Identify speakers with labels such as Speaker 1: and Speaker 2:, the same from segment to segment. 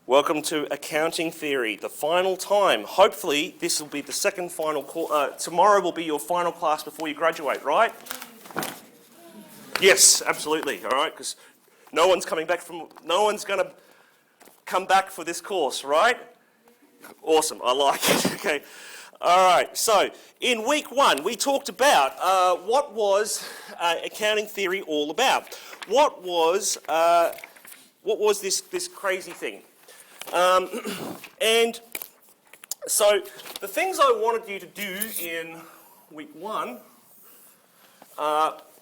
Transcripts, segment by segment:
Speaker 1: Welcome to Accounting Theory, the final time. Hopefully this will be the second final tomorrow will be your final class before you graduate, right? Yes, absolutely, all right, because no one's going to come back for this course, right? Awesome, I like it, okay. All right, so in week one we talked about what was accounting theory all about. What was this crazy thing? And so the things I wanted you to do in week one,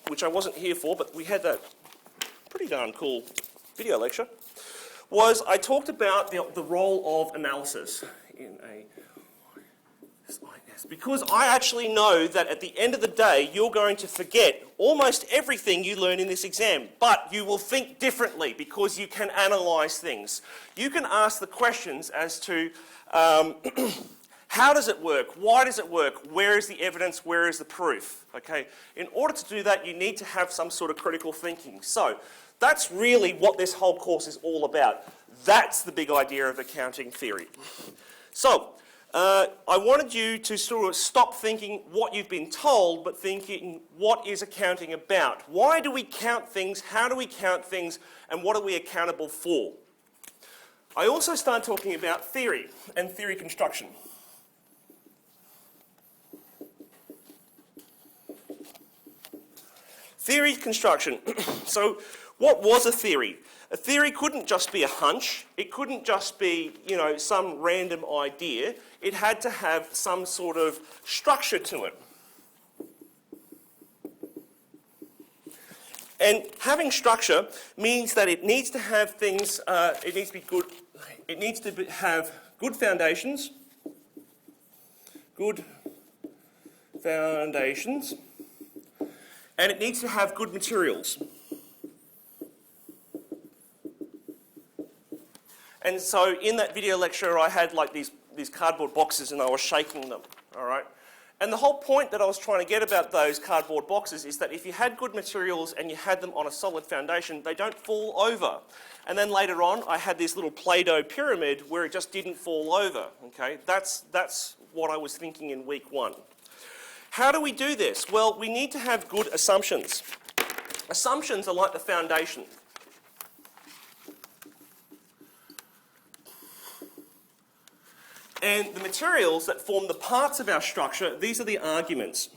Speaker 1: which I wasn't here for, but we had that pretty darn cool video lecture, was I talked about the role of analysis in a because I actually know that at the end of the day you're going to forget almost everything you learn in this exam, but you will think differently because you can analyse things. You can ask the questions as to how does it work, why does it work, where is the evidence, where is the proof, okay? In order to do that you need to have some sort of critical thinking. So that's really what this whole course is all about. That's the big idea of accounting theory. So I wanted you to sort of stop thinking what you've been told, but thinking what is accounting about? Why do we count things? How do we count things? And what are we accountable for? I also started talking about theory and theory construction. Theory construction. So what was a theory? A theory couldn't just be a hunch. It couldn't just be, some random idea. It had to have some sort of structure to it. And having structure means that it needs to have things, it needs to be good, it needs to have good foundations, and it needs to have good materials. And so in that video lecture I had like these cardboard boxes and I was shaking them, all right? And the whole point that I was trying to get about those cardboard boxes is that if you had good materials and you had them on a solid foundation, they don't fall over. And then later on I had this little Play-Doh pyramid where it just didn't fall over, okay? That's what I was thinking in week one. How do we do this? Well, we need to have good assumptions. Assumptions are like the foundation. And the materials that form the parts of our structure, these are the arguments.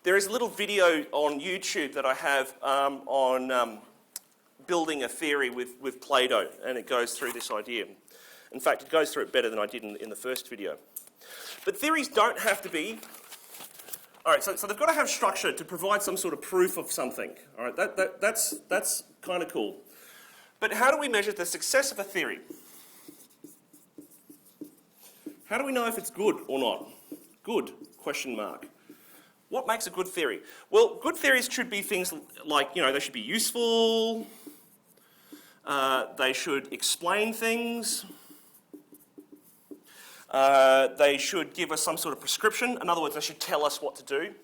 Speaker 1: There is a little video on YouTube that I have on building a theory with Play-Doh, and it goes through this idea. In fact, it goes through it better than I did in the first video. But theories don't have to be... All right, so they've got to have structure to provide some sort of proof of something. All right, that's kind of cool. But how do we measure the success of a theory? How do we know if it's good or not? Good, question mark. What makes a good theory? Well, good theories should be things like, they should be useful, they should explain things, they should give us some sort of prescription. In other words, they should tell us what to do.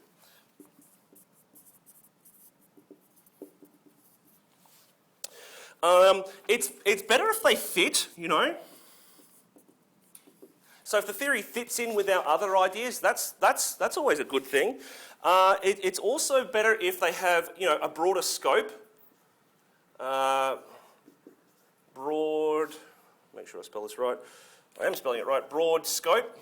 Speaker 1: It's better if they fit, So if the theory fits in with our other ideas, that's always a good thing. It's also better if they have, a broader scope. Make sure I spell this right. I am spelling it right. Broad scope.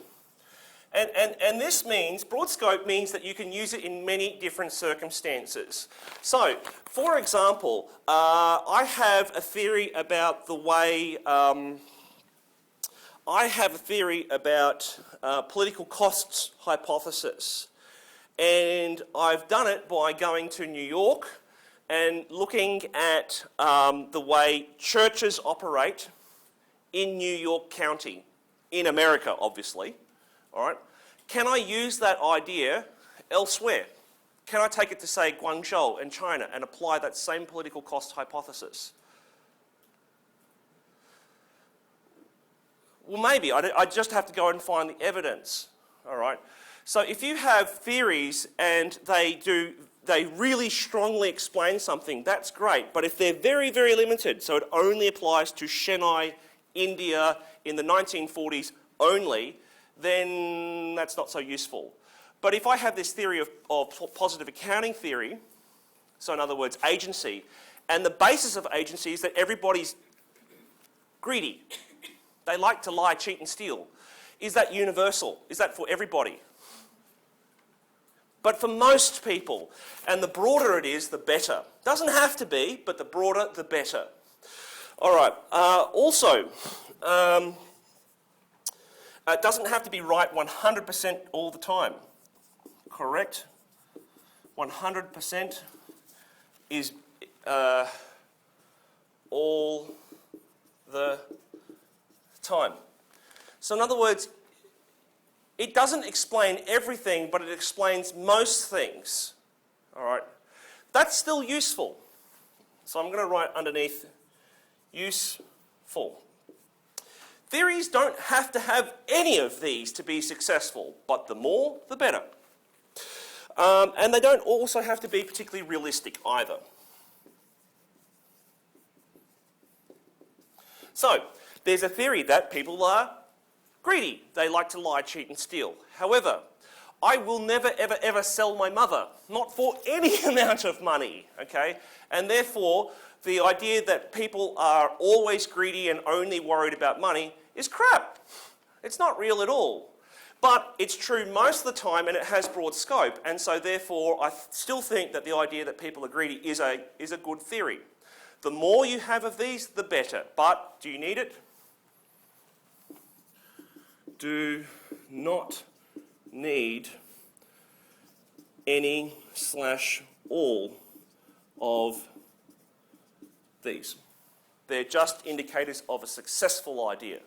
Speaker 1: And this means, broad scope means that you can use it in many different circumstances. So, for example, I have a theory about the way, political costs hypothesis. And I've done it by going to New York and looking at the way churches operate in New York County, in America, obviously. All right. Can I use that idea elsewhere? Can I take it to, say, Guangzhou in China and apply that same political cost hypothesis? Well, maybe. I just have to go and find the evidence. All right. So if you have theories and they do they really strongly explain something, that's great. But if they're very, very limited, so it only applies to Chennai, India in the 1940s only, then that's not so useful. But if I have this theory of positive accounting theory, so in other words, agency, and the basis of agency is that everybody's greedy. They like to lie, cheat and steal. Is that universal? Is that for everybody? But for most people, and the broader it is, the better. Doesn't have to be, but the broader, the better. All right, also, it doesn't have to be right 100% all the time. Correct? 100% is all the time. So in other words, it doesn't explain everything, but it explains most things. All right? That's still useful. So I'm going to write underneath useful. Theories don't have to have any of these to be successful, but the more, the better. And they don't also have to be particularly realistic either. So, there's a theory that people are greedy. They like to lie, cheat and steal. However, I will never, ever, ever sell my mother, not for any amount of money, okay? And therefore, the idea that people are always greedy and only worried about money is crap. It's not real at all. But it's true most of the time and it has broad scope. And so therefore, I still think that the idea that people are greedy is a good theory. The more you have of these, the better. But do you need it? Do not need any / all of these. They're just indicators of a successful idea.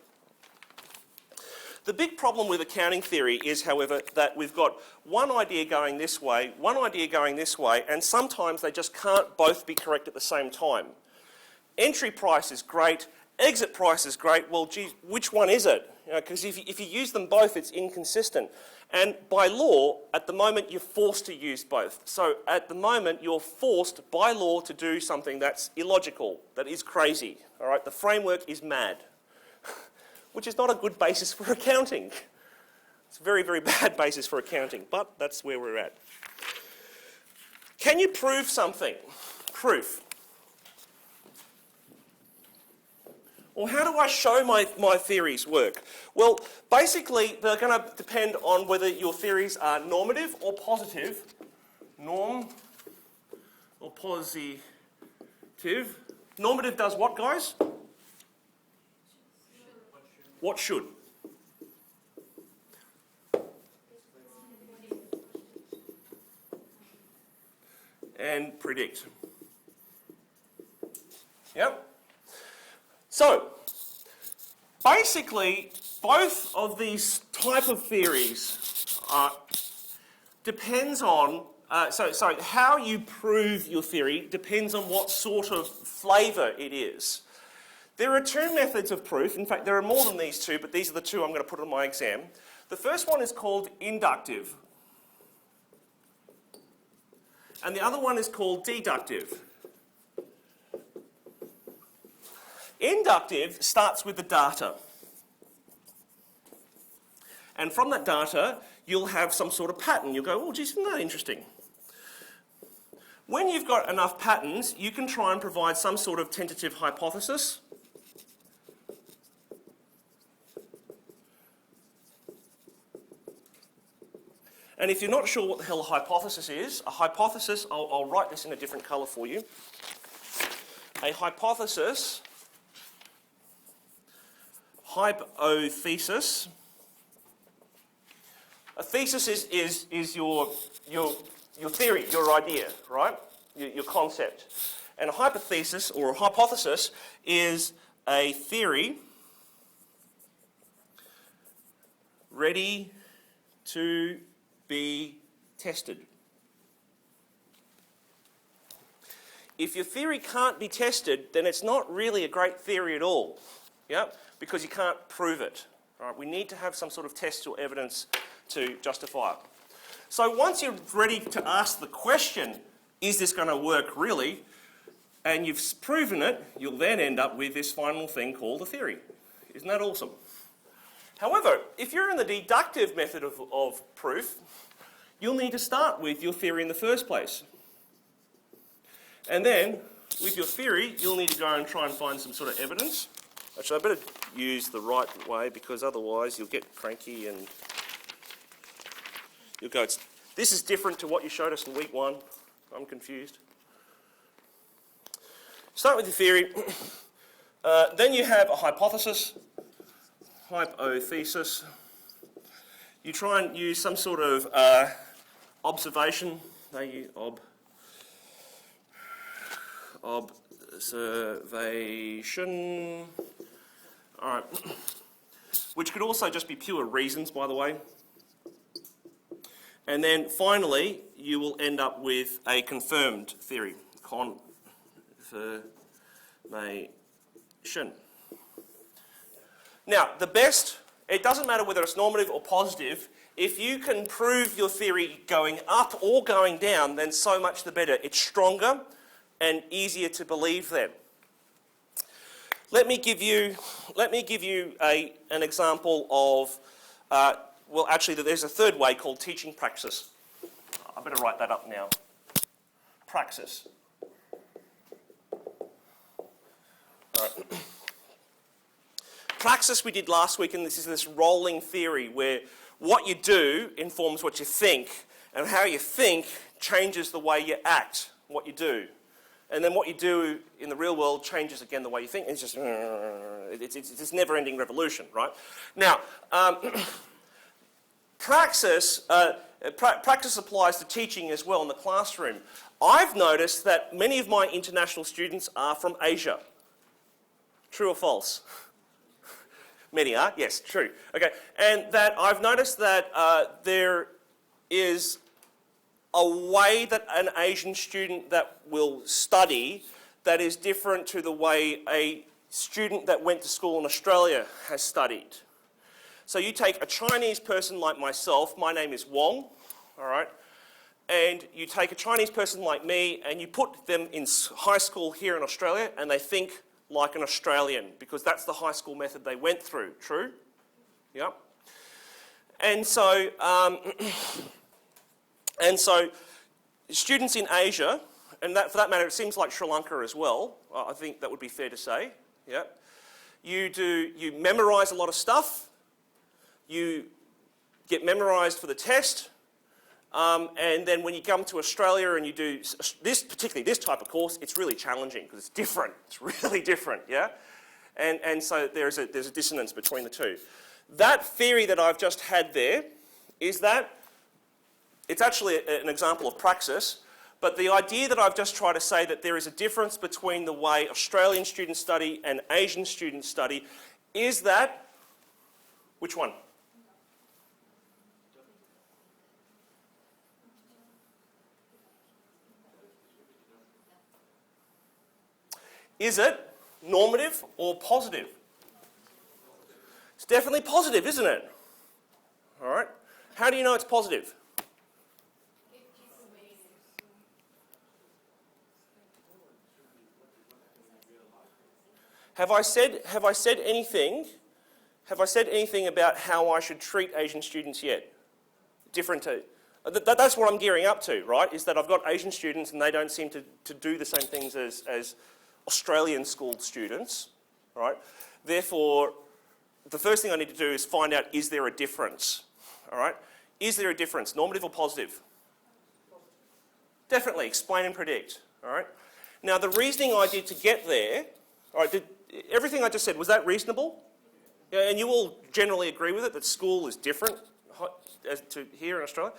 Speaker 1: The big problem with accounting theory is, however, that we've got one idea going this way, one idea going this way, and sometimes they just can't both be correct at the same time. Entry price is great, exit price is great. Well, geez, which one is it? Because if you use them both, it's inconsistent. And by law, at the moment, you're forced to use both. So at the moment, you're forced by law to do something that's illogical, that is crazy. All right, the framework is mad, which is not a good basis for accounting. It's a very, very bad basis for accounting, but that's where we're at. Can you prove something? Proof. Well, how do I show my theories work? Well, basically, they're going to depend on whether your theories are normative or positive. Norm or positive. Normative does what, guys? What should? And predict. Yep. So, basically, both of these type of theories depends on, so how you prove your theory depends on what sort of flavour it is. There are two methods of proof. In fact, there are more than these two, but these are the two I'm going to put on my exam. The first one is called inductive. And the other one is called deductive. Inductive starts with the data. And from that data, you'll have some sort of pattern. You'll go, oh, geez, isn't that interesting? When you've got enough patterns, you can try and provide some sort of tentative hypothesis. And if you're not sure what the hell a hypothesis is, I'll write this in a different colour for you. A hypothesis, hypothesis. A thesis is your theory, your idea, right? Your concept. And a hypothesis or a hypothesis is a theory ready to be tested. If your theory can't be tested, then it's not really a great theory at all, yeah? Because you can't prove it. All right? We need to have some sort of test or evidence to justify it. So once you're ready to ask the question, is this going to work really, and you've proven it, you'll then end up with this final thing called a theory. Isn't that awesome? However, if you're in the deductive method of proof, you'll need to start with your theory in the first place. And then, with your theory, you'll need to go and try and find some sort of evidence. Actually, I better use the right way, because otherwise you'll get cranky and you'll go, this is different to what you showed us in week 1. I'm confused. Start with your theory. Then you have a hypothesis, hypothesis. You try and use some sort of observation. They use observation. All right. Which could also just be pure reasons, by the way. And then finally, you will end up with a confirmed theory. Confirmation. Now, the best, it doesn't matter whether it's normative or positive, if you can prove your theory going up or going down, then so much the better. It's stronger and easier to believe then. Let me give you an example of, well, actually, there's a third way called teaching praxis. I better write that up now. Praxis. All right. Praxis we did last week, and this is this rolling theory where what you do informs what you think, and how you think changes the way you act, what you do. And then what you do in the real world changes again the way you think. It's just, it's this never-ending revolution, right? Now, praxis applies to teaching as well in the classroom. I've noticed that many of my international students are from Asia. True or false? Many are? Yes, true. Okay, and that I've noticed that there is a way that an Asian student that will study that is different to the way a student that went to school in Australia has studied. So you take a Chinese person like myself, my name is Wong, all right, and you take a Chinese person like me and you put them in high school here in Australia and they think like an Australian because that's the high school method they went through, true? Yep. And so students in Asia, and that, for that matter, it seems like Sri Lanka as well. I think that would be fair to say. Yeah, you memorise a lot of stuff. You get memorised for the test, and then when you come to Australia and you do this, particularly this type of course, it's really challenging because it's different. It's really different. Yeah, and so there's a dissonance between the two. That theory that I've just had there is that. It's actually an example of praxis, but the idea that I've just tried to say that there is a difference between the way Australian students study and Asian students study is that, which one? Is it normative or positive? It's definitely positive, isn't it? All right. How do you know it's positive? Have I said anything about how I should treat Asian students yet? Different to... That's what I'm gearing up to, right? Is that I've got Asian students and they don't seem to do the same things as Australian school students, right? Therefore, the first thing I need to do is find out, is there a difference, all right? Is there a difference, normative or positive? Definitely, explain and predict, all right? Now, the reasoning I did to get there, all right, everything I just said, was that reasonable? Yeah, and you all generally agree with it, that school is different as to here in Australia?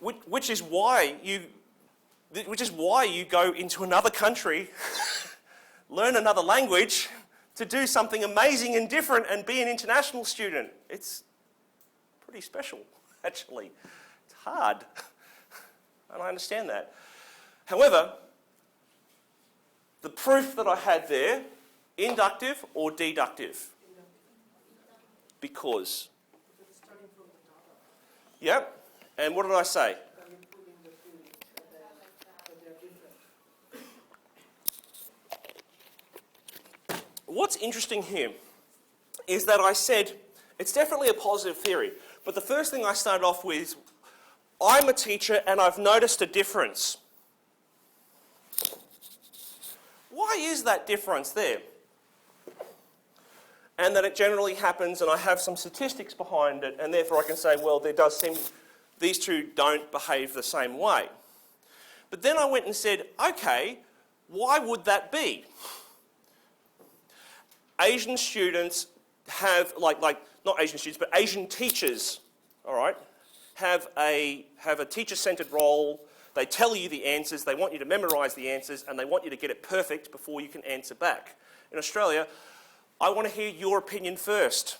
Speaker 1: Which is why you go into another country, learn another language, to do something amazing and different and be an international student. It's pretty special, actually. It's hard, and I understand that. However, the proof that I had there, inductive or deductive? Because. Yep. And what did I say? What's interesting here is that I said it's definitely a positive theory, but the first thing I started off with is I'm a teacher and I've noticed a difference. Why is that difference there? And that it generally happens, and I have some statistics behind it, and therefore I can say, well, there does seem these two don't behave the same way. But then I went and said, okay, why would that be? Asian students have, not Asian students, but Asian teachers, all right, have a teacher-centred role. They tell you the answers, they want you to memorise the answers, and they want you to get it perfect before you can answer back. In Australia, I want to hear your opinion first.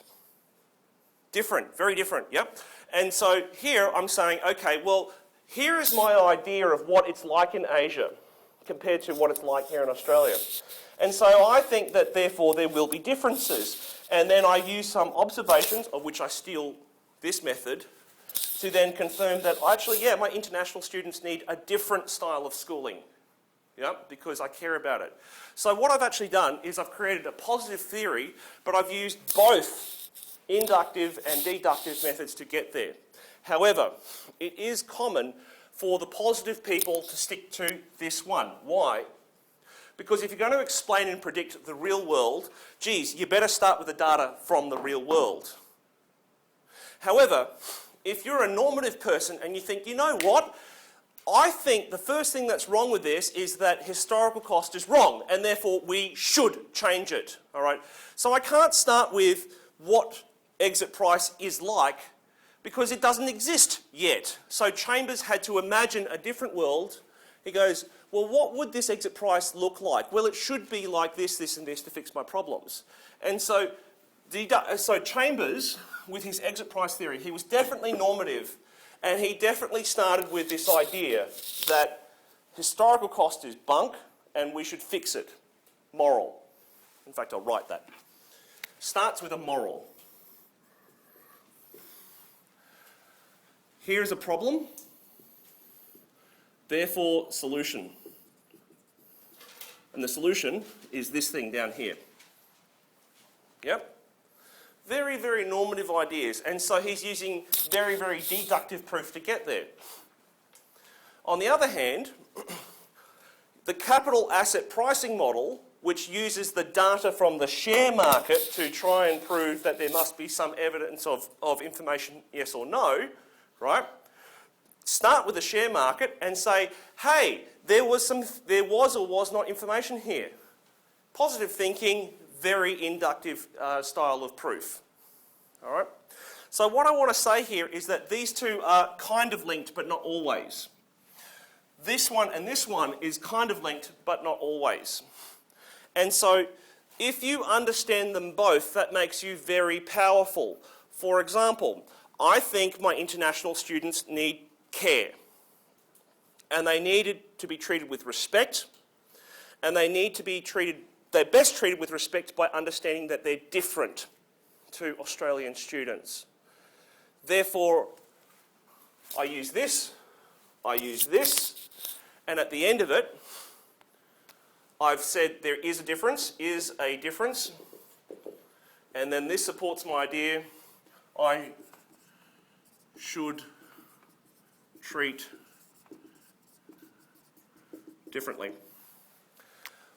Speaker 1: Different, very different, yep. And so here I'm saying, okay, well, here is my idea of what it's like in Asia compared to what it's like here in Australia. And so I think that therefore there will be differences. And then I use some observations, of which I steal this method, to then confirm that actually, yeah, my international students need a different style of schooling. Yeah, because I care about it. So what I've actually done is I've created a positive theory, but I've used both inductive and deductive methods to get there. However, it is common for the positive people to stick to this one. Why? Because if you're going to explain and predict the real world, geez, you better start with the data from the real world. However, if you're a normative person and you think, you know what? I think the first thing that's wrong with this is that historical cost is wrong, and therefore we should change it, all right? So I can't start with what exit price is like because it doesn't exist yet. So Chambers had to imagine a different world. He goes, well, what would this exit price look like? Well, it should be like this, this, and this to fix my problems. And so, Chambers, with his exit price theory, he was definitely normative. And he definitely started with this idea that historical cost is bunk and we should fix it. Moral. In fact, I'll write that. Starts with a moral. Here's a problem. Therefore, solution. And the solution is this thing down here. Yep. Very, very normative ideas, and so he's using very, very deductive proof to get there. On the other hand, the capital asset pricing model, which uses the data from the share market to try and prove that there must be some evidence of information, yes or no, right? Start with the share market and say, hey, there was or was not information here. Positive thinking, very inductive style of proof. All right? So what I want to say here is that these two are kind of linked, but not always. This one and this one is kind of linked, but not always. And so if you understand them both, that makes you very powerful. For example, I think my international students need care. And they need to be treated with respect. And they need to be treated, they're best treated with respect by understanding that they're different to Australian students. Therefore, I use this, and at the end of it, I've said there is a difference, and then this supports my idea, I should treat differently.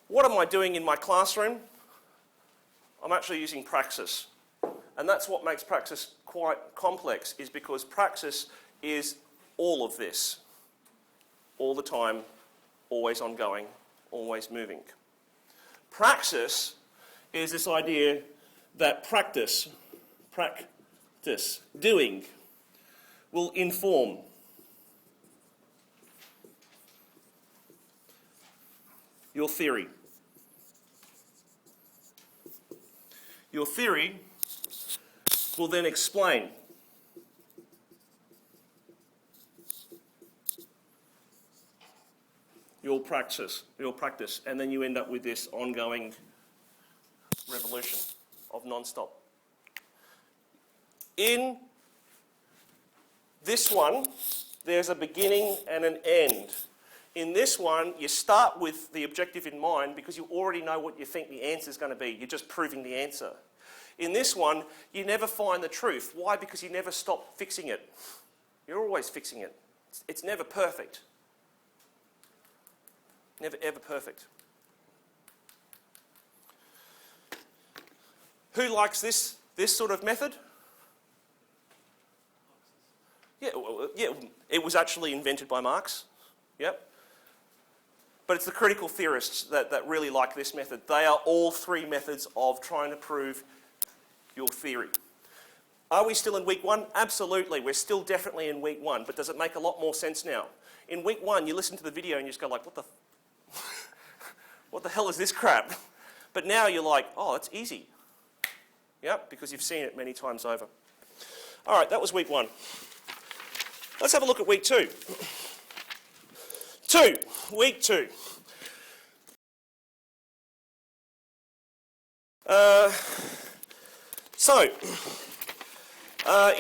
Speaker 1: What am I doing in my classroom? I'm actually using praxis. And that's what makes praxis quite complex, is because praxis is all of this. All the time, always ongoing, always moving. Praxis is this idea that practice, doing, will inform. Your theory. Your theory will then explain. Your practice, and then you end up with this ongoing revolution of non-stop. In This one, there's a beginning and an end. In this one, you start with the objective in mind because you already know what you think the answer is going to be. You're just proving the answer. In this one, you never find the truth. Why? Because you never stop fixing it. You're always fixing it. It's never perfect. Never, ever perfect. Who likes this sort of method? Yeah, it was actually invented by Marx. Yep. But it's the critical theorists that really like this method. They are all three methods of trying to prove your theory. Are we still in week one? Absolutely. We're still definitely in week one, but does it make a lot more sense now? In week one, you listen to the video and you just go like, what the hell is this crap? But now you're like, oh, it's easy. Yep, because you've seen it many times over. All right, that was week one. Let's have a look at week two. Week two.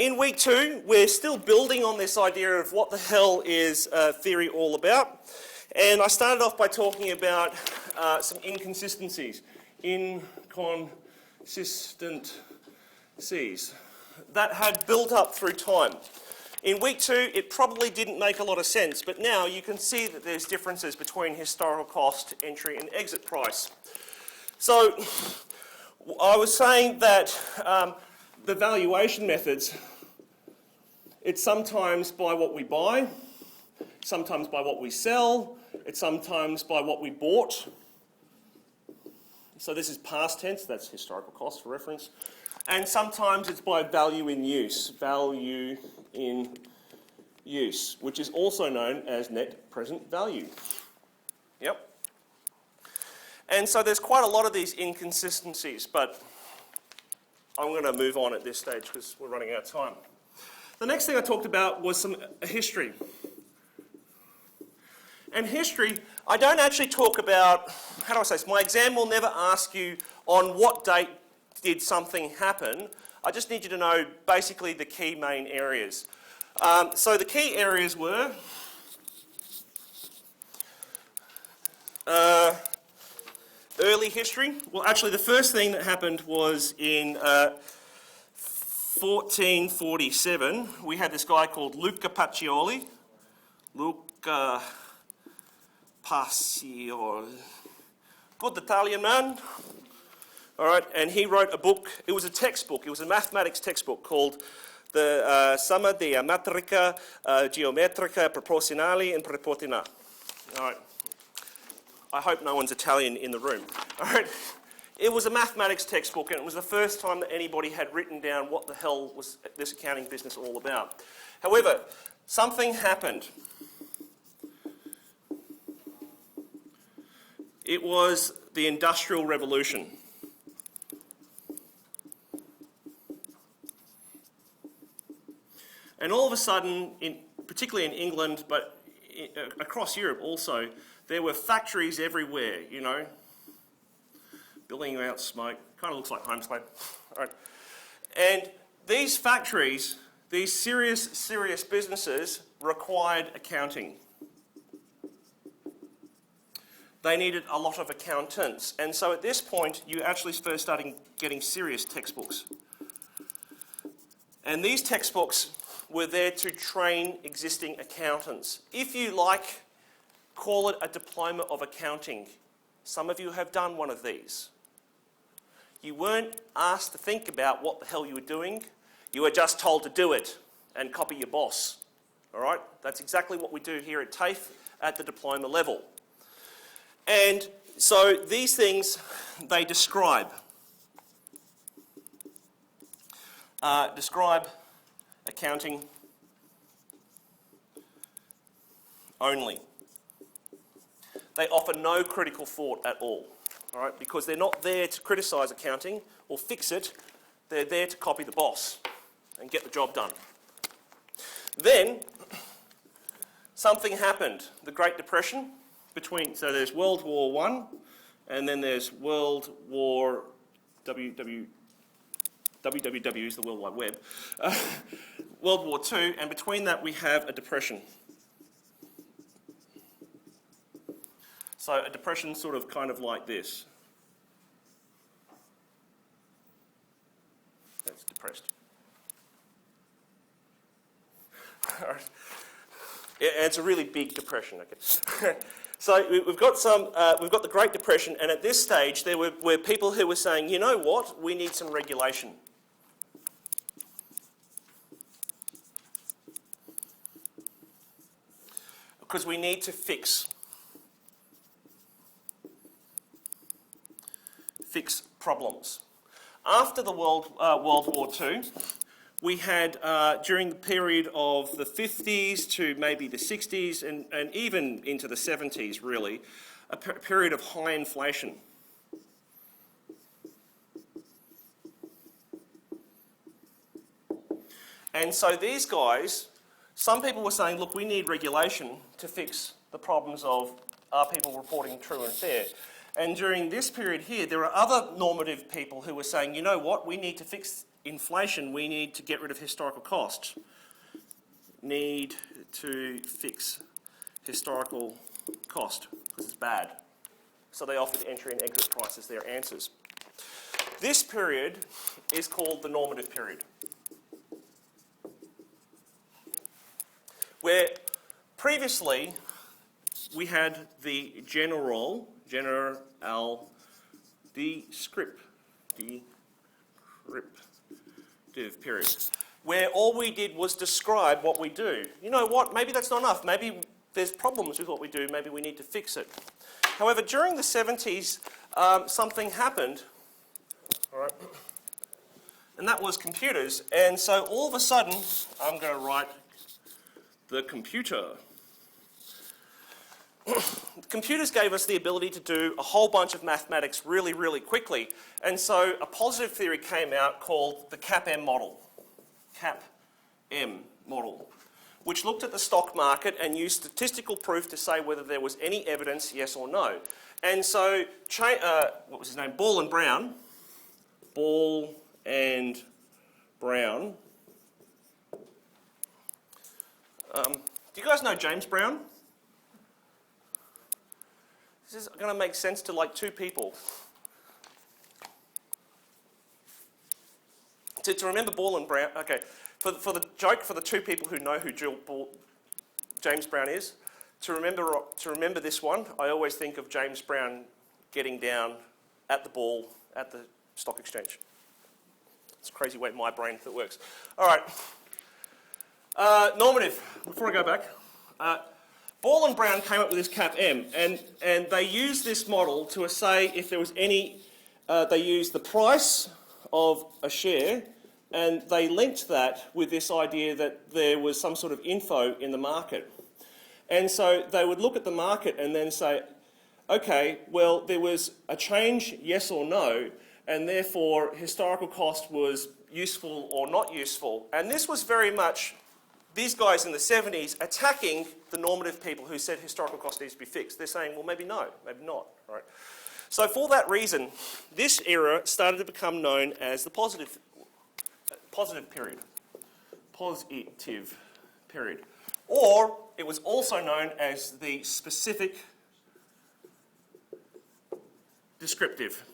Speaker 1: In week two, we're still building on this idea of what the hell is theory all about. And I started off by talking about some inconsistencies. Inconsistencies that had built up through time. In week two, it probably didn't make a lot of sense, but now you can see that there's differences between historical cost, entry, and exit price. So I was saying that the valuation methods, it's sometimes by what we buy, sometimes by what we sell, it's sometimes by what we bought. So this is past tense, that's historical cost for reference. And sometimes it's by value in use, which is also known as net present value. Yep. And so there's quite a lot of these inconsistencies, but I'm going to move on at this stage because we're running out of time. The next thing I talked about was some history. And history, I don't actually talk about, how do I say this? My exam will never ask you on what date did something happen. I just need you to know basically the key main areas. So the key areas were early history. Well, actually the first thing that happened was in 1447. We had this guy called Luca Pacioli. Luca Pacioli. Good Italian man. All right, and he wrote a book. It was a textbook. It was a mathematics textbook called the Somma della Matrica Geometrica Proporzionali and Proporziona. All right. I hope no one's Italian in the room. All right. It was a mathematics textbook, and it was the first time that anybody had written down what the hell was this accounting business all about. However, something happened. It was the Industrial Revolution. And all of a sudden, particularly in England, but across Europe also, there were factories everywhere, you know, billowing out smoke. Kind of looks like Homespade. All right. And these factories, these serious businesses required accounting. They needed a lot of accountants. And so at this point, you actually first started getting serious textbooks. And these textbooks were there to train existing accountants. If you like, call it a diploma of accounting. Some of you have done one of these. You weren't asked to think about what the hell you were doing. You were just told to do it and copy your boss. All right? That's exactly what we do here at TAFE at the diploma level. And so these things, they describe accounting only. They offer no critical thought at all, right? Because they're not there to criticise accounting or fix it. They're there to copy the boss and get the job done. Then something happened. The Great Depression so there's World War I, and then there's World War WWW is the World Wide Web. World War II, and between that we have a depression. So a depression sort of kind of like this. That's depressed. All right. Yeah, and it's a really big depression. Okay. So we've got the Great Depression, and at this stage there were people who were saying, you know what, we need some regulation. Because we need to fix problems. After the World War II, we had, during the period of the 50s to maybe the 60s and even into the 70s really, a period of high inflation. And so these guys, some people were saying, look, we need regulation to fix the problems of are people reporting true and fair. And during this period here, there are other normative people who were saying, you know what, we need to fix inflation, we need to get rid of historical cost. Need to fix historical cost, because it's bad. So they offered entry and exit price as their answers. This period is called the normative period, where previously we had the descriptive period, where all we did was describe what we do. You know what, maybe that's not enough. Maybe there's problems with what we do, maybe we need to fix it. However, during the 70s, something happened, all right, and that was computers. And so all of a sudden, I'm going to write the computer. Computers gave us the ability to do a whole bunch of mathematics really, really quickly. And so a positive theory came out called the CAP-M model. CAP-M model, which looked at the stock market and used statistical proof to say whether there was any evidence, yes or no. And so, what was his name? Ball and Brown. Do you guys know James Brown? This is going to make sense to like two people. To remember Ball and Brown, okay, for the joke, for the two people who know who James Brown is, to remember this one, I always think of James Brown getting down at the ball at the stock exchange. It's a crazy way my brain works. All right, normative, before I go back. Ball and Brown came up with this CAP-M, and they used this model to say if there was any, they used the price of a share, and they linked that with this idea that there was some sort of info in the market. And so they would look at the market and then say, okay, well, there was a change, yes or no, and therefore historical cost was useful or not useful. And this was very much these guys in the 70s attacking the normative people who said historical cost needs to be fixed. They're saying, well, maybe no, maybe not, right? So for that reason, this era started to become known as the positive period. Positive period. Or it was also known as the specific descriptive.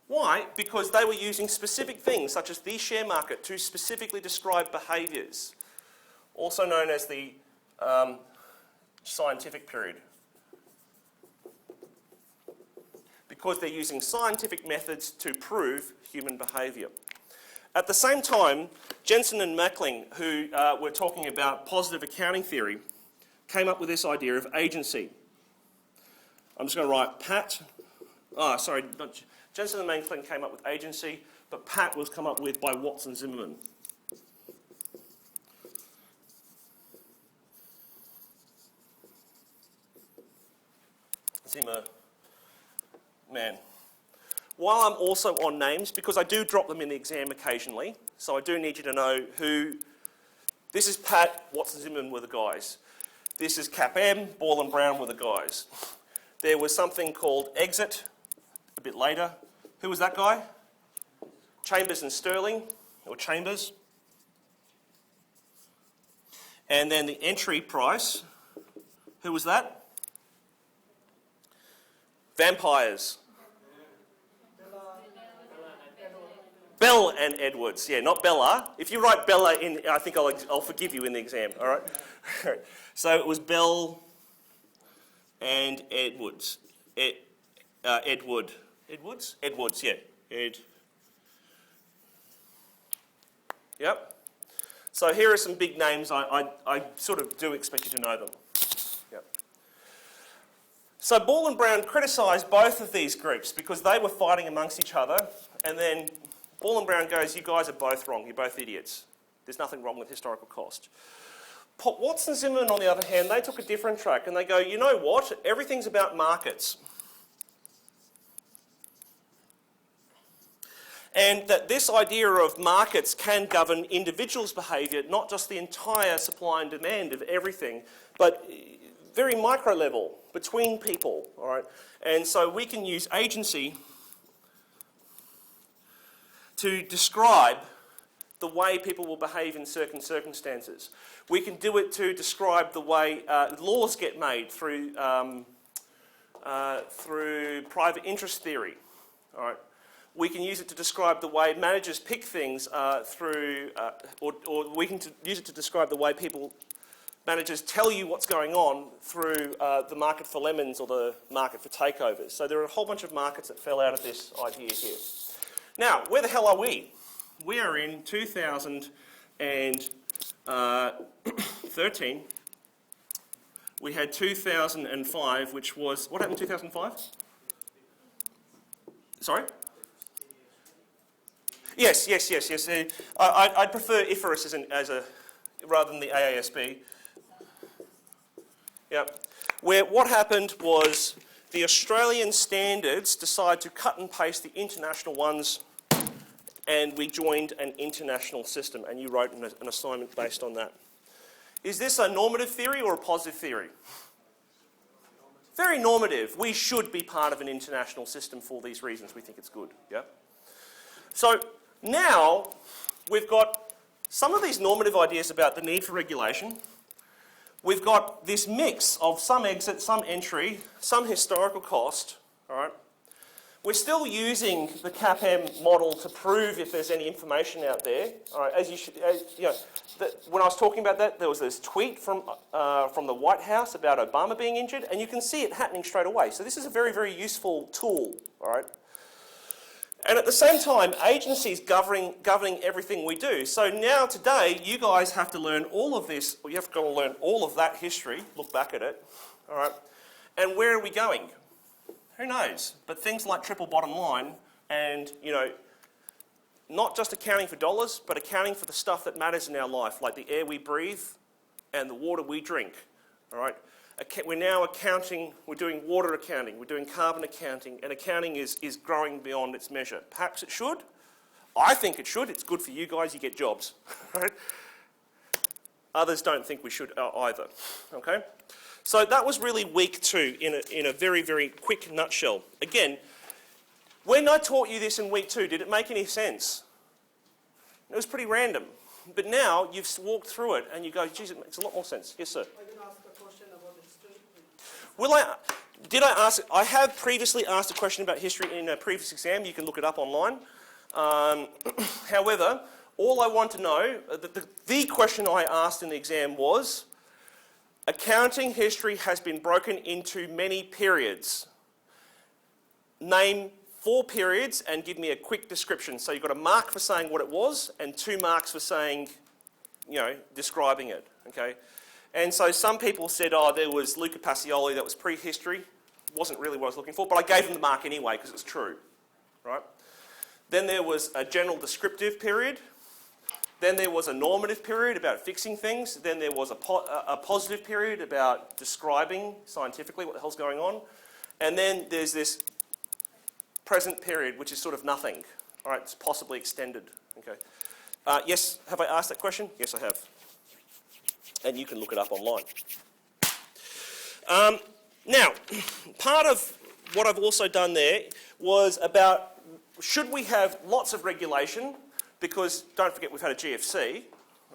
Speaker 1: Why? Because they were using specific things, such as the share market, to specifically describe behaviours, also known as the scientific period. Because they're using scientific methods to prove human behaviour. At the same time, Jensen and Mackling, who were talking about positive accounting theory, came up with this idea of agency. I'm just going to write Jensen and Mackling came up with agency, but PAT was come up with by Watson Zimmerman. Man. While I'm also on names, because I do drop them in the exam occasionally, so I do need you to know who. This is Pat, Watson Zimmerman were the guys. This is CAP-M, Ball and Brown were the guys. There was something called exit a bit later. Who was that guy? Chambers and Sterling. or chambers. And then the entry price, who was that? Vampires. Bell and Edwards, yeah, not Bella. If you write Bella in, I think I'll forgive you in the exam, all right? So it was Bell and Edwards. Edward. Edwards? Edwards, yeah. Yep. So here are some big names. I sort of do expect you to know them. Yep. So Ball and Brown criticised both of these groups because they were fighting amongst each other, and then Ball and Brown goes, you guys are both wrong, you're both idiots. There's nothing wrong with historical cost. Watson and Zimmerman, on the other hand, they took a different track and they go, you know what, everything's about markets. And that this idea of markets can govern individuals' behaviour, not just the entire supply and demand of everything, but very micro level, between people, all right? And so we can use agency to describe the way people will behave in certain circumstances. We can do it to describe the way laws get made through private interest theory. All right. We can use it to describe the way managers pick things or we can use it to describe the way managers tell you what's going on through the market for lemons or the market for takeovers. So there are a whole bunch of markets that fell out of this idea here. Now, where the hell are we? We are in 2013. We had 2005, which was... What happened in 2005? Sorry? Yes. I'd prefer IFRS rather than the AASB. Yep. Where what happened was the Australian standards decided to cut and paste the international ones, and we joined an international system, and you wrote an assignment based on that. Is this a normative theory or a positive theory? Very normative. We should be part of an international system for these reasons. We think it's good. Yeah. So now we've got some of these normative ideas about the need for regulation. We've got this mix of some exit, some entry, some historical cost. All right. We're still using the CAPM model to prove if there's any information out there. All right, when I was talking about that, there was this tweet from the White House about Obama being injured, and you can see it happening straight away. So this is a very, very useful tool. All right. And at the same time, agencies governing everything we do. So now today, you guys have to learn all of this, or you have to go and learn all of that history, look back at it. All right. And where are we going? Who knows? But things like triple bottom line and, not just accounting for dollars, but accounting for the stuff that matters in our life, like the air we breathe and the water we drink, all right? We're now accounting, we're doing water accounting, we're doing carbon accounting, and accounting is growing beyond its measure. Perhaps it should. I think it should. It's good for you guys, you get jobs, right? Others don't think we should either, okay? So that was really week 2 in a very, very quick nutshell. Again, when I taught you this in week 2, did it make any sense? It was pretty random. But now you've walked through it and you go, geez, it makes a lot more sense. Yes, sir?
Speaker 2: I can ask a question about history.
Speaker 1: I have previously asked a question about history in a previous exam. You can look it up online. However, all I want to know, the question I asked in the exam was, accounting history has been broken into many periods. Name 4 periods and give me a quick description. So you've got a mark for saying what it was and 2 marks for saying, describing it, okay? And so some people said, there was Luca Pacioli, that was prehistory. Wasn't really what I was looking for, but I gave them the mark anyway because it's true, right? Then there was a general descriptive period. Then there was a normative period about fixing things. Then there was a positive period about describing scientifically what the hell's going on. And then there's this present period, which is sort of nothing. All right, it's possibly extended. Okay. Yes, have I asked that question? Yes, I have. And you can look it up online. Now, part of what I've also done there was about, should we have lots of regulation? because don't forget we've had a GFC,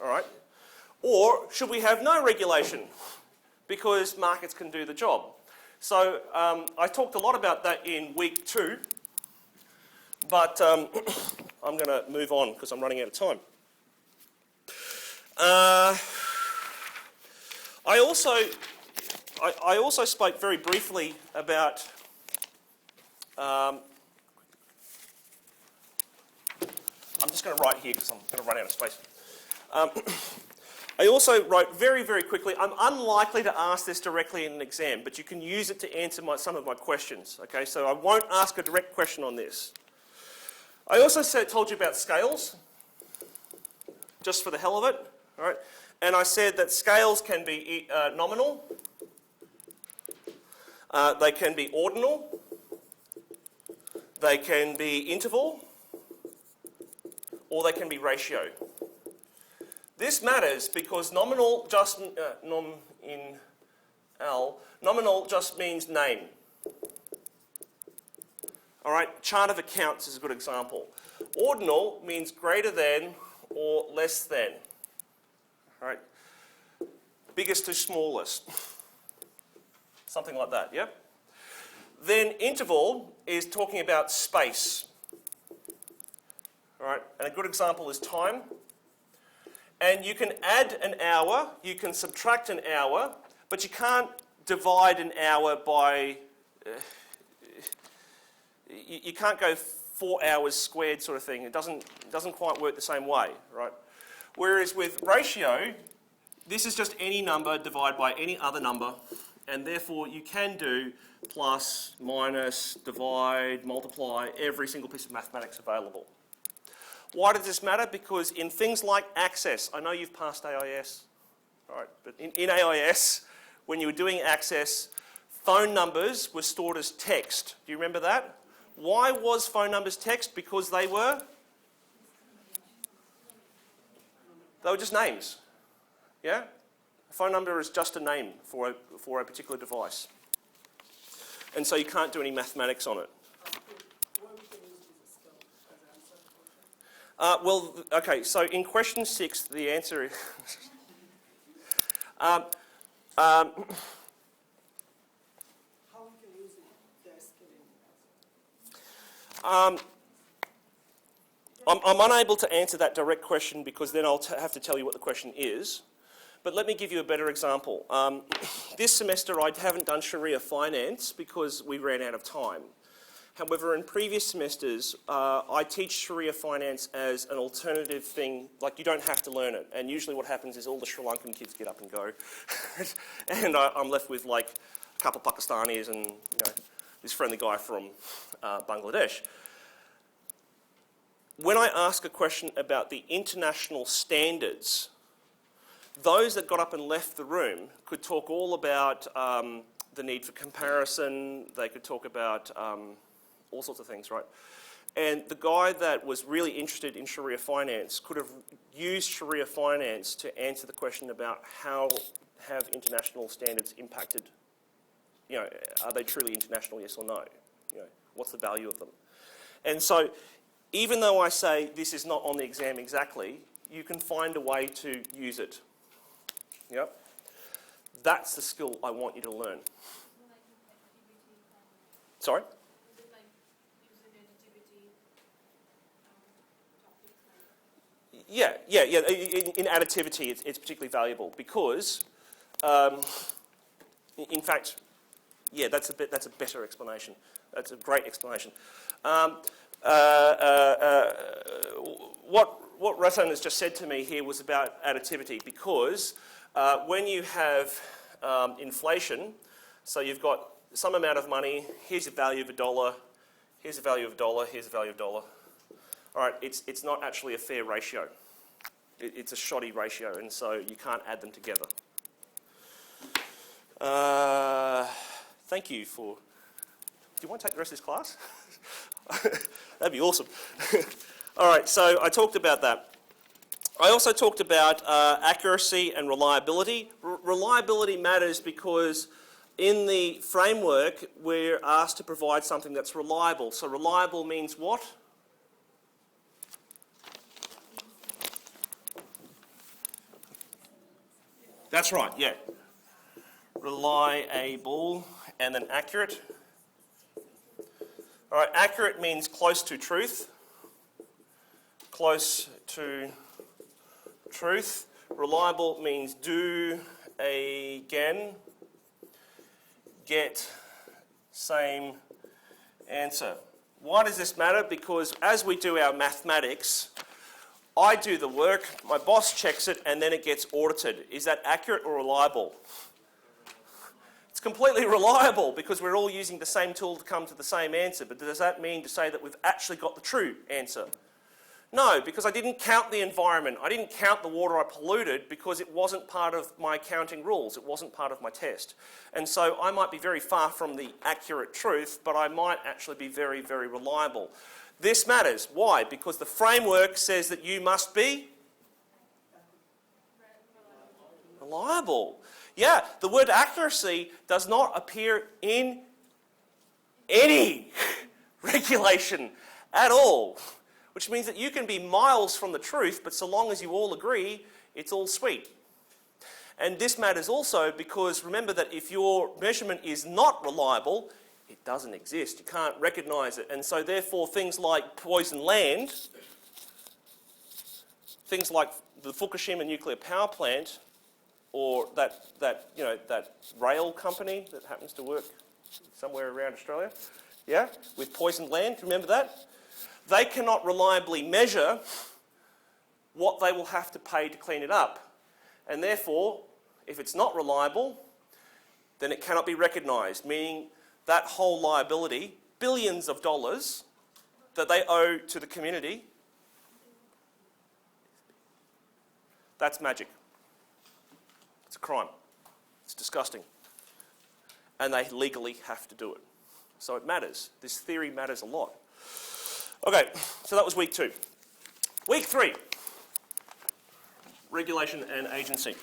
Speaker 1: all right? Or should we have no regulation because markets can do the job? So I talked a lot about that in week 2, but I'm going to move on because I'm running out of time. I also spoke very briefly about I'm just going to write here because I'm going to run out of space. I also wrote very, very quickly, I'm unlikely to ask this directly in an exam, but you can use it to answer some of my questions. Okay, so I won't ask a direct question on this. I also told you about scales, just for the hell of it. All right? And I said that scales can be nominal, they can be ordinal, they can be interval, or they can be ratio. This matters because nominal just nominal just means name. All right, chart of accounts is a good example. Ordinal means greater than or less than. All right, biggest to smallest, something like that. Yep. Then interval is talking about space. All right, and a good example is time. And you can add an hour, you can subtract an hour, but you can't divide an hour by, you can't go 4 hours squared sort of thing. It doesn't quite work the same way, right? Whereas with ratio, this is just any number divided by any other number, and therefore you can do plus, minus, divide, multiply, every single piece of mathematics available. Why does this matter? Because in things like access, I know you've passed AIS, all right, but in AIS, when you were doing access, phone numbers were stored as text. Do you remember that? Why was phone numbers text? Because they were just names, yeah? A phone number is just a name for a particular device. And so you can't do any mathematics on it. Well, okay, so in question 6, the answer is...
Speaker 2: How we can use the scale in
Speaker 1: I'm unable to answer that direct question because then I'll have to tell you what the question is. But let me give you a better example. This semester I haven't done Sharia finance because we ran out of time. However, in previous semesters, I teach Sharia finance as an alternative thing, like you don't have to learn it. And usually what happens is all the Sri Lankan kids get up and go. And I'm left with like a couple of Pakistanis and this friendly guy from Bangladesh. When I ask a question about the international standards, those that got up and left the room could talk all about the need for comparison, they could talk about all sorts of things, right? And the guy that was really interested in Sharia finance could have used Sharia finance to answer the question about how have international standards impacted, are they truly international, yes or no? What's the value of them? And so even though I say this is not on the exam exactly, you can find a way to use it. Yep. That's the skill I want you to learn. Sorry? Yeah. In additivity, it's particularly valuable because, in fact, yeah, that's a better explanation. That's a great explanation. What Ratan has just said to me here was about additivity because when you have inflation, so you've got some amount of money, here's the value of $1, here's the value of $1, here's the value of $1. All right, it's not actually a fair ratio. It's a shoddy ratio, and so you can't add them together. Thank you for... Do you want to take the rest of this class? That'd be awesome. All right, so I talked about that. I also talked about accuracy and reliability. Reliability matters because in the framework, we're asked to provide something that's reliable. So reliable means what? That's right, yeah. Reliable and then accurate. All right, accurate means close to truth. Close to truth. Reliable means do again, get same answer. Why does this matter? Because as we do our mathematics, I do the work, my boss checks it, and then it gets audited. Is that accurate or reliable? It's completely reliable because we're all using the same tool to come to the same answer. But does that mean to say that we've actually got the true answer? No, because I didn't count the environment. I didn't count the water I polluted because it wasn't part of my counting rules. It wasn't part of my test. And so I might be very far from the accurate truth, but I might actually be very, very reliable. This matters. Why? Because the framework says that you must be reliable. Yeah, the word accuracy does not appear in any regulation at all, which means that you can be miles from the truth, but so long as you all agree, it's all sweet. And this matters also because remember that if your measurement is not reliable, it doesn't exist. You can't recognise it. And so therefore things like poison land, things like the Fukushima nuclear power plant, or that rail company that happens to work somewhere around Australia, yeah, with poisoned land, remember that? They cannot reliably measure what they will have to pay to clean it up. And therefore, if it's not reliable, then it cannot be recognised, meaning that whole liability, billions of dollars that they owe to the community, that's magic. It's a crime. It's disgusting. And they legally have to do it. So it matters. This theory matters a lot. Okay, so that was week 2. Week 3, regulation and agency.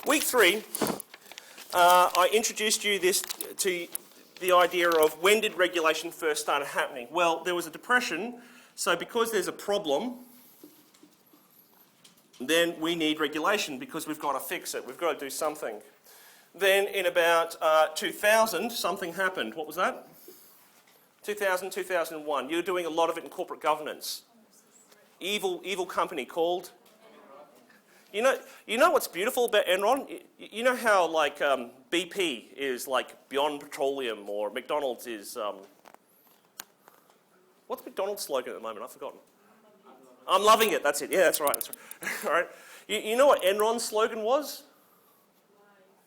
Speaker 1: Week 3, I introduced you to the idea of when did regulation first start happening. Well, there was a depression, so because there's a problem, then we need regulation because we've got to fix it. We've got to do something. Then in about 2000, something happened. What was that? 2000, 2001. You're doing a lot of it in corporate governance. Evil company called? You know what's beautiful about Enron? You know how like BP is like Beyond Petroleum or McDonald's is... what's McDonald's slogan at the moment? I've forgotten. I'm loving it. That's it. Yeah, that's right. That's right. All right. You know what Enron's slogan was?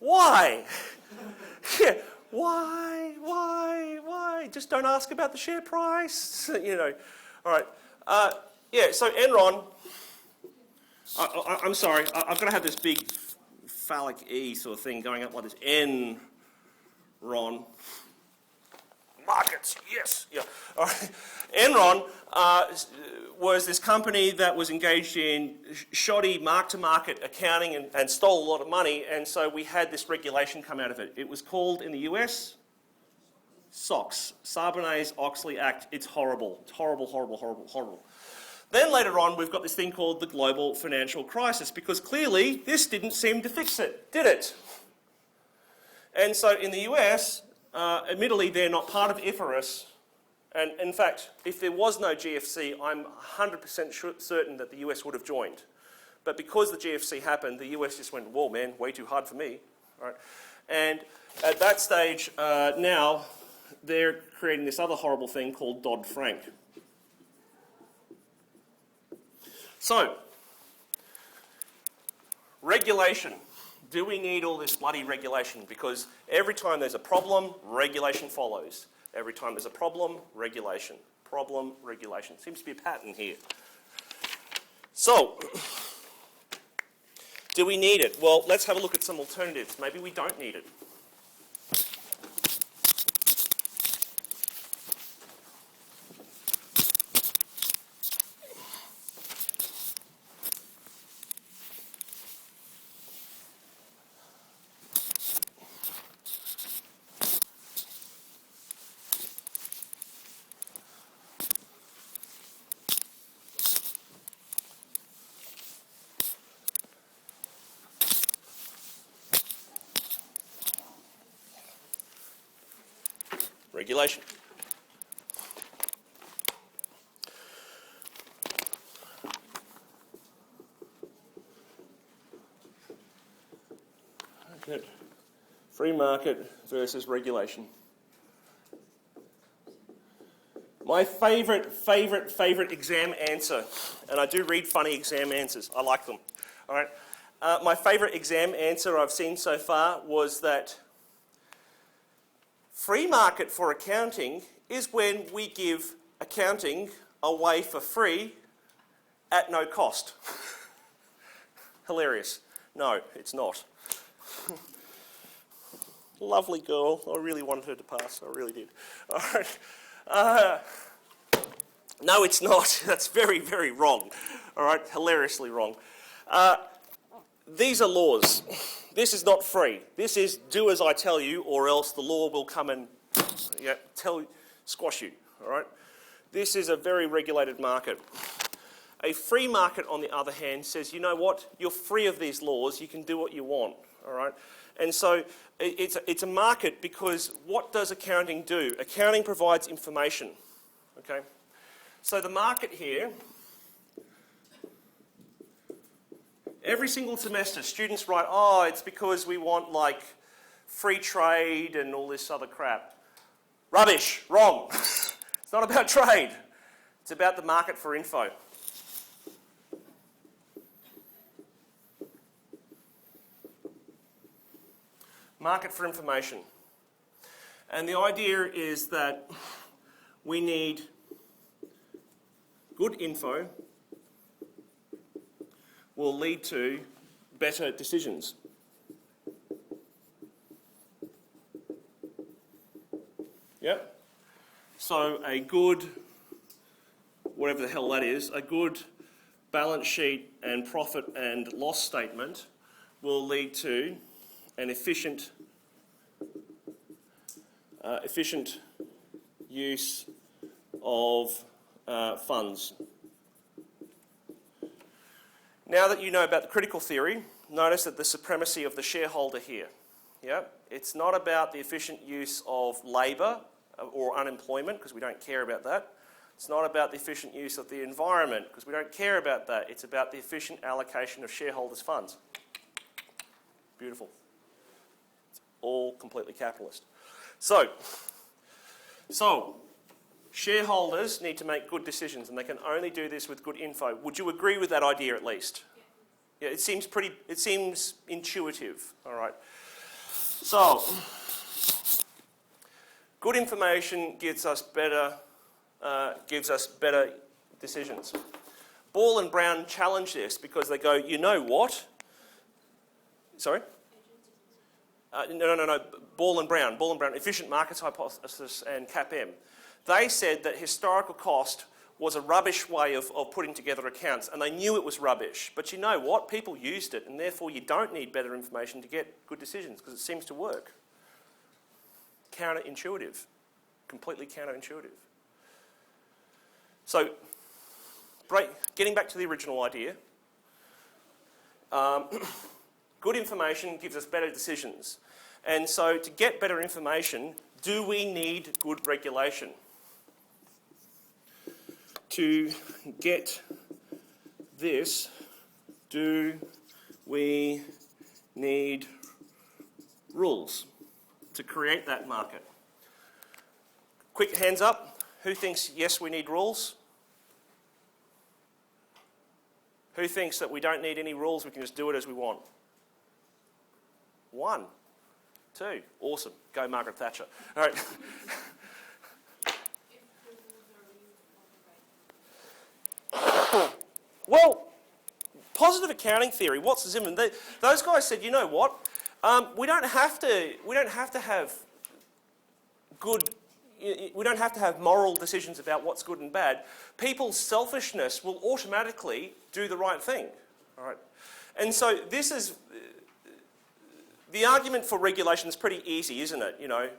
Speaker 1: Why? Yeah. Why? Just don't ask about the share price. You know. All right. Yeah. So Enron. I'm sorry. I've got to have this big phallic E sort of thing going up like this. Enron. Markets. Yes. Yeah. All right. Enron was this company that was engaged in shoddy mark-to-market accounting and stole a lot of money, and so we had this regulation come out of it. It was called, in the US, SOX, Sarbanes-Oxley Act. It's horrible. It's horrible, horrible, horrible, horrible. Then later on, we've got this thing called the global financial crisis, because clearly this didn't seem to fix it, did it? And so in the US, admittedly, they're not part of IFRS. And in fact, if there was no GFC, I'm 100% certain that the US would have joined. But because the GFC happened, the US just went, whoa, man, way too hard for me. All right. And at that stage, now, they're creating this other horrible thing called Dodd-Frank. So, regulation. Do we need all this bloody regulation? Because every time there's a problem, regulation follows. Every time there's a problem, regulation. Problem, regulation. Seems to be a pattern here. So, do we need it? Well, let's have a look at some alternatives. Maybe we don't need it. regulation. Okay. Free market versus regulation. My favourite exam answer, and I do read funny exam answers, I like them, all right? My favourite exam answer I've seen so far was that free market for accounting is when we give accounting away for free at no cost. Hilarious. No, it's not. Lovely girl. I really wanted her to pass. I really did. All right. No, it's not. That's very, very wrong. All right, hilariously wrong. These are laws. This is not free. This is do as I tell you, or else the law will come and squash you. All right. This is a very regulated market. A free market, on the other hand, says, you know what? You're free of these laws. You can do what you want. All right. And so it's a market because what does accounting do? Accounting provides information. Okay. So the market here, every single semester students write, oh, it's because we want like free trade and all this other crap. Rubbish, wrong. It's not about trade. It's about the market for info. Market for information. And the idea is that we need good info will lead to better decisions. Yep. So a good, whatever the hell that is, a good balance sheet and profit and loss statement will lead to an efficient use of funds. Now that you know about the critical theory, notice that the supremacy of the shareholder here. Yeah? It's not about the efficient use of labour or unemployment, because we don't care about that. It's not about the efficient use of the environment, because we don't care about that. It's about the efficient allocation of shareholders' funds. Beautiful. It's all completely capitalist. So shareholders need to make good decisions, and they can only do this with good info. Would you agree with that idea at least? Yeah, it seems intuitive, all right. So, good information gives us better decisions. Ball and Brown challenge this because they go, you know what? Sorry? No. Ball and Brown, efficient markets hypothesis and CAPM. They said that historical cost was a rubbish way of putting together accounts, and they knew it was rubbish. But you know what? People used it, and therefore you don't need better information to get good decisions because it seems to work. Counterintuitive. Completely counterintuitive. So, getting back to the original idea, good information gives us better decisions. And so to get better information, do we need good regulation? To get this, do we need rules to create that market? Quick hands up. Who thinks, yes, we need rules? Who thinks that we don't need any rules, we can just do it as we want? 1, 2. Awesome. Go Margaret Thatcher. All right. Well, positive accounting theory, Watts and Zimmerman, those guys said, you know what? We don't have to have moral decisions about what's good and bad. People's selfishness will automatically do the right thing. All right. And so this is the argument for regulation is pretty easy, isn't it? You know,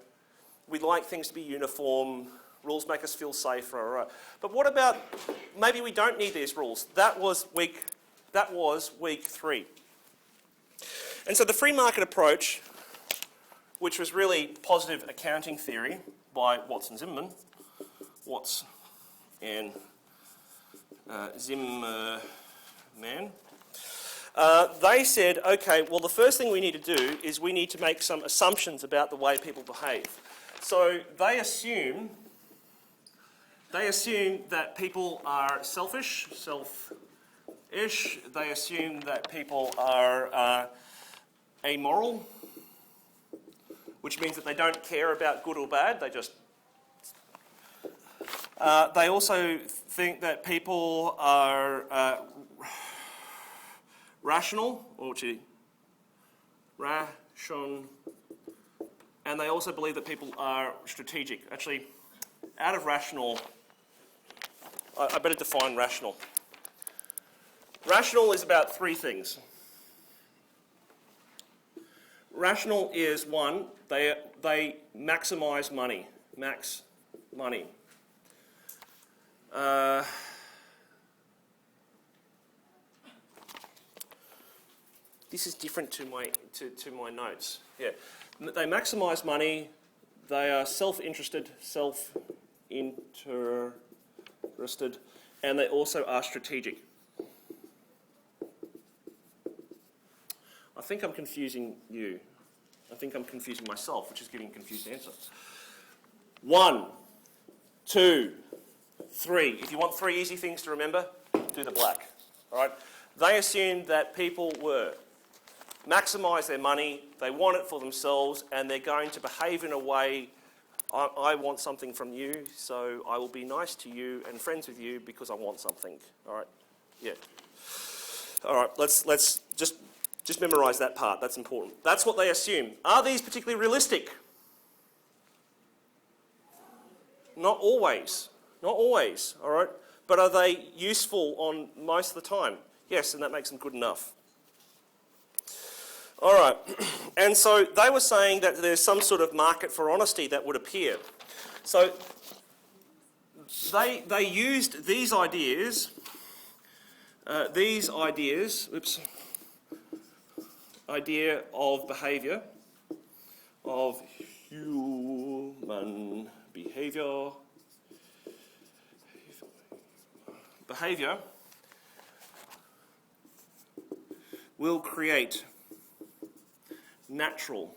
Speaker 1: we like things to be uniform. Rules make us feel safer. But what about maybe we don't need these rules? That was week 3. And so the free market approach which was really positive accounting theory by Watson Zimmerman. Watts and Zimmerman. They said, okay, well, the first thing we need to do is we need to make some assumptions about the way people behave. So they assume that people are selfish. They assume that people are amoral, which means that they don't care about good or bad. They just. They also think that people are rational, and they also believe that people are strategic. Actually, out of rational, I better define rational. Rational is about three things. Rational is one, they maximise money. Max money. This is different to my notes. Yeah, they maximise money. They are self-interested, and they also are strategic. I think I'm confusing you. I think I'm confusing myself, which is giving a confused answer. 1, 2, 3. If you want 3 easy things to remember, do the black. All right. They assumed that people were maximise their money, they want it for themselves, and they're going to behave in a way, I want something from you, so I will be nice to you and friends with you because I want something. All right. Yeah. All right. Let's just memorise that part. That's important. That's what they assume. Are these particularly realistic? Not always. Not always, all right? But are they useful on most of the time? Yes, and that makes them good enough. All right. And so they were saying that there's some sort of market for honesty that would appear. So they used these ideas, idea of behaviour, of human behaviour, will create natural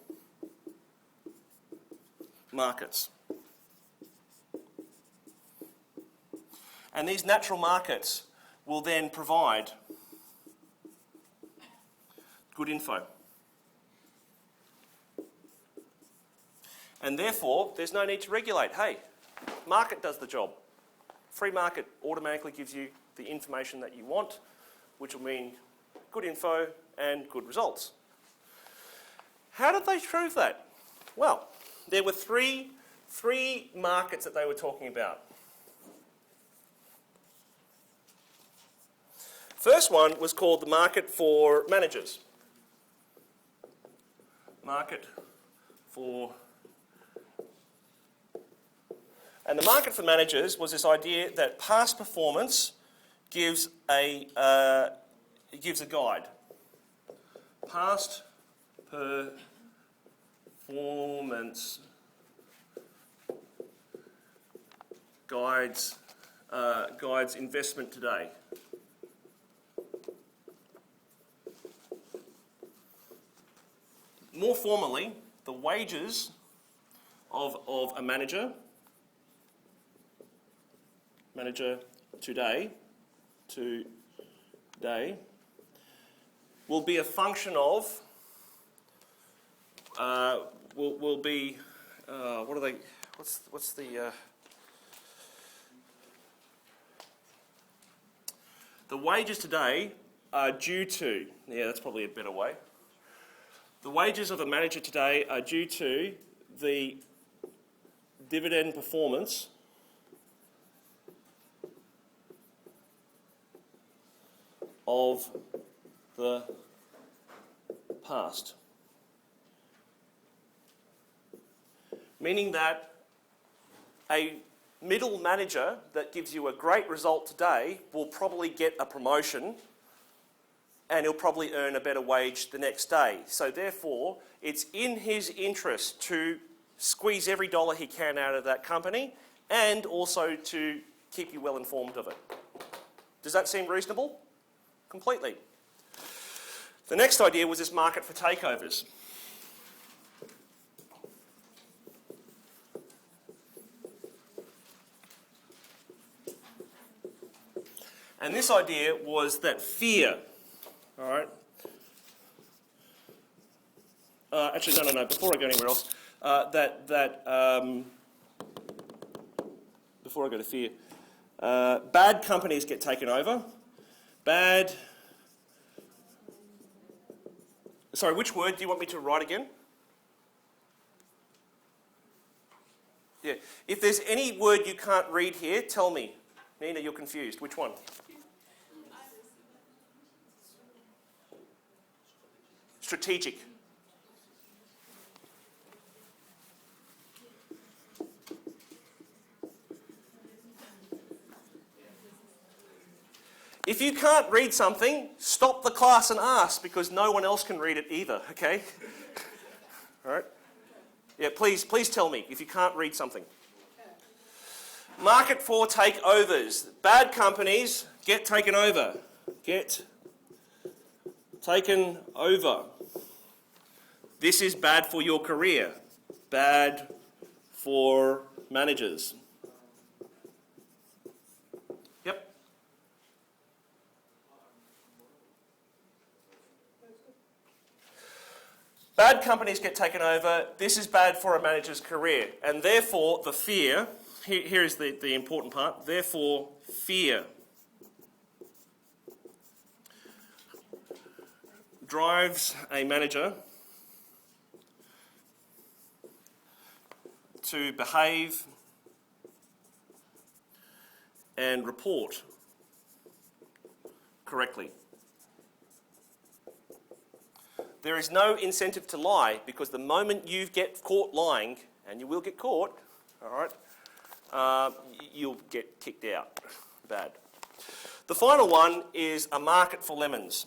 Speaker 1: markets. And these natural markets will then provide good info. And therefore, there's no need to regulate. Hey, market does the job. Free market automatically gives you the information that you want, which will mean good info and good results. How did they prove that? Well, there were three markets that they were talking about. First one was called the market for managers. And the market for managers was this idea that past performance gives a guide. Past performance guides investment today. More formally, the wages of a manager today will be a function of will be what are they? What's the wages today are due to, yeah, that's probably a better way. The wages of a manager today are due to the dividend performance of the past. Meaning that a middle manager that gives you a great result today will probably get a promotion and he'll probably earn a better wage the next day. So therefore, it's in his interest to squeeze every dollar he can out of that company and also to keep you well informed of it. Does that seem reasonable? Completely. The next idea was this market for takeovers. And this idea was that fear, all right? Actually, no. Before I go anywhere else, before I go to fear, bad companies get taken over. Sorry, which word do you want me to write again? Yeah. If there's any word you can't read here, tell me. Nina, you're confused. Which one? Strategic. If you can't read something, stop the class and ask, because no one else can read it either, okay? All right? Yeah, please tell me if you can't read something. Market for takeovers. Bad companies get taken over. Get taken over. This is bad for your career. Bad for managers. Yep. Bad companies get taken over. This is bad for a manager's career. And therefore, the fear, here is the important part, therefore, fear drives a manager to behave and report correctly. There is no incentive to lie, because the moment you get caught lying, and you will get caught, all right, you'll get kicked out. Bad. The final one is a market for lemons.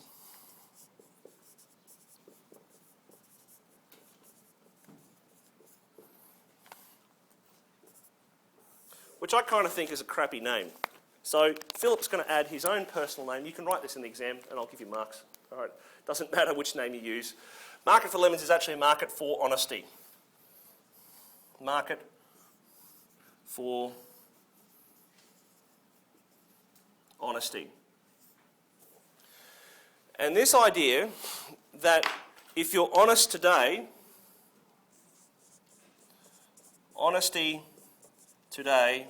Speaker 1: Which I kind of think is a crappy name. So Philip's going to add his own personal name. You can write this in the exam and I'll give you marks. All right. Doesn't matter which name you use. Market for lemons is actually a market for honesty. Market for honesty. And this idea that if you're honest today, honesty today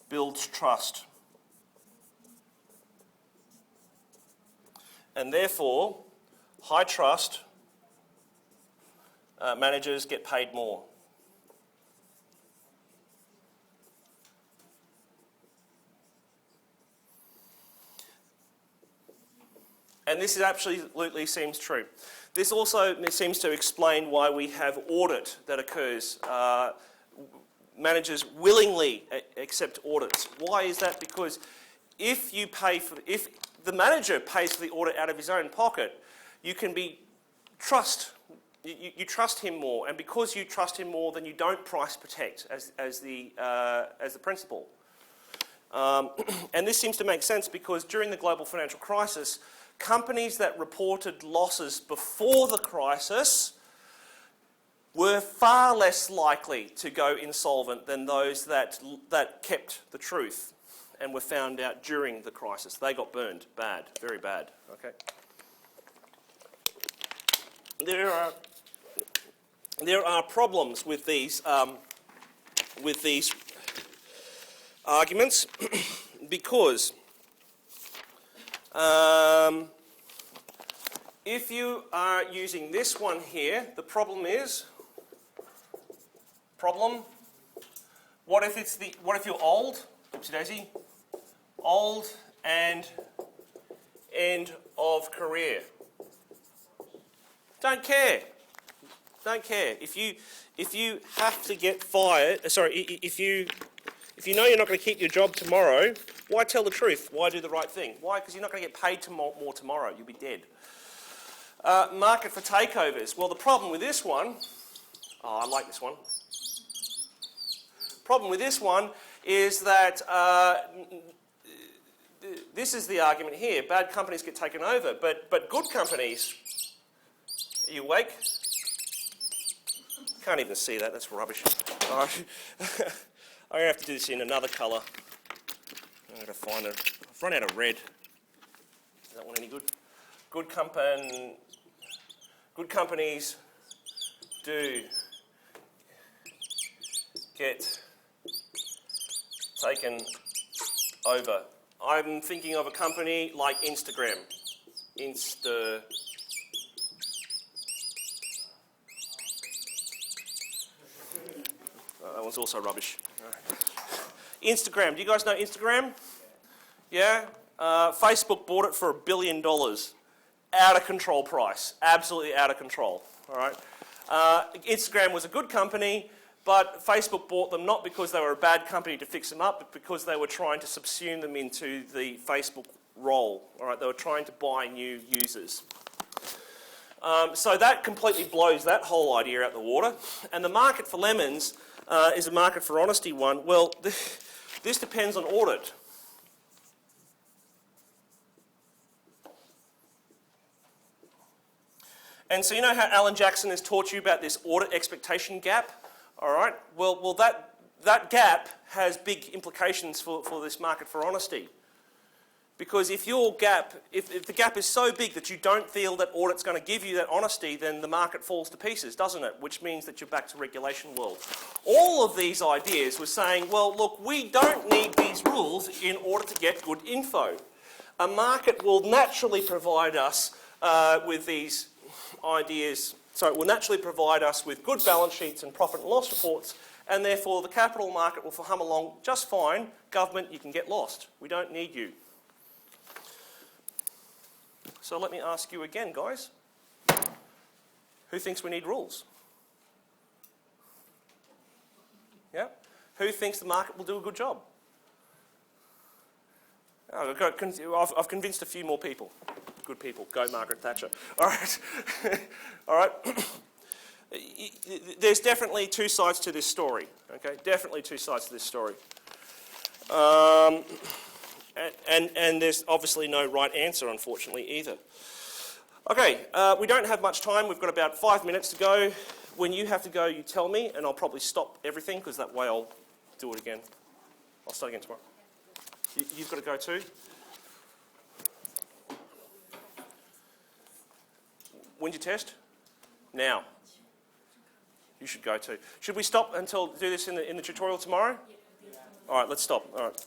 Speaker 1: builds trust. And therefore, high trust managers get paid more. And this absolutely seems true. This also seems to explain why we have audit that occurs. Managers willingly accept audits. Why is that? Because if the manager pays for the audit out of his own pocket, you can you trust him more, and because you trust him more, then you don't price protect as the principal. And this seems to make sense because during the global financial crisis, companies that reported losses before the crisis were far less likely to go insolvent than those that kept the truth and were found out during the crisis. They got burned bad, very bad. Okay. There are problems with these arguments because if you are using this one here, the problem is what if you're old? Oopsie daisy. Old and end of career. Don't care. Don't care. If you have to get fired, if you know you're not going to keep your job tomorrow, Why tell the truth? Why do the right thing? Why? Because you're not going to get paid more tomorrow. You'll be dead. Market for takeovers. Well, the problem with this one... Oh, I like this one. Problem with this one is that this is the argument here. Bad companies get taken over, but good companies... Are you awake? Can't even see that. That's rubbish. All right. I'm going to have to do this in another colour. I'm going to find it. I've run out of red. Is that one any good? Good companies do get taken over. I'm thinking of a company like Instagram. That one's also rubbish. Instagram. Do you guys know Instagram? Yeah? Facebook bought it for $1 billion. Out of control price. Absolutely out of control. All right? Instagram was a good company, but Facebook bought them not because they were a bad company to fix them up, but because they were trying to subsume them into the Facebook role. All right? They were trying to buy new users. So that completely blows that whole idea out the water. And the market for lemons is a market for honesty one. Well, this depends on audit. And so you know how Alan Jackson has taught you about this audit expectation gap? All right. Well, that gap has big implications for this market for honesty. Because if the gap is so big that you don't feel that audit's going to give you that honesty, then the market falls to pieces, doesn't it? Which means that you're back to regulation world. All of these ideas were saying, well, look, we don't need these rules in order to get good info. A market will naturally provide us with these ideas, so it will naturally provide us with good balance sheets and profit and loss reports, and therefore the capital market will hum along just fine. Government, you can get lost. We don't need you. So let me ask you again, guys. Who thinks we need rules? Yeah? Who thinks the market will do a good job? Oh, I've convinced a few more people. Good people. Go Margaret Thatcher. All right. All right. There's definitely two sides to this story. Okay? Definitely two sides to this story. And there's obviously no right answer, unfortunately, either. Okay, we don't have much time. We've got about 5 minutes to go. When you have to go, you tell me, and I'll probably stop everything, because that way I'll do it again. I'll start again tomorrow. You've got to go too? When's your test? Now. You should go too. Should we stop until do this in the tutorial tomorrow? All right, let's stop. All right.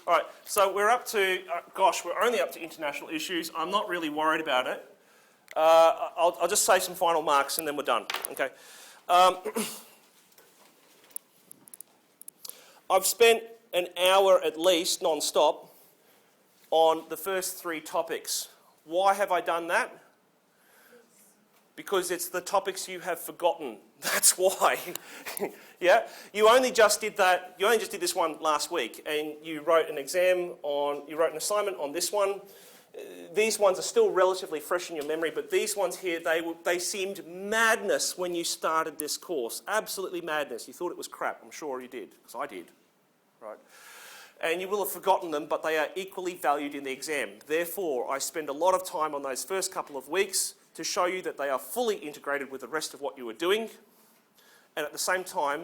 Speaker 1: All right, so we're up to, we're only up to international issues. I'm not really worried about it. I'll just say some final marks and then we're done. Okay. I've spent an hour at least, non-stop, on the first three topics. Why have I done that? Because it's the topics you have forgotten. That's why. Yeah? You only just did this one last week, and you wrote an assignment on this one. These ones are still relatively fresh in your memory, but these ones here, they seemed madness when you started this course. Absolutely madness. You thought it was crap. I'm sure you did, because I did. Right? And you will have forgotten them, but they are equally valued in the exam. Therefore, I spend a lot of time on those first couple of weeks to show you that they are fully integrated with the rest of what you are doing. And at the same time,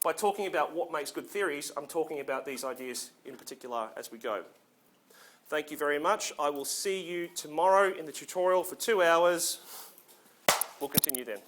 Speaker 1: by talking about what makes good theories, I'm talking about these ideas in particular as we go. Thank you very much. I will see you tomorrow in the tutorial for 2 hours. We'll continue then.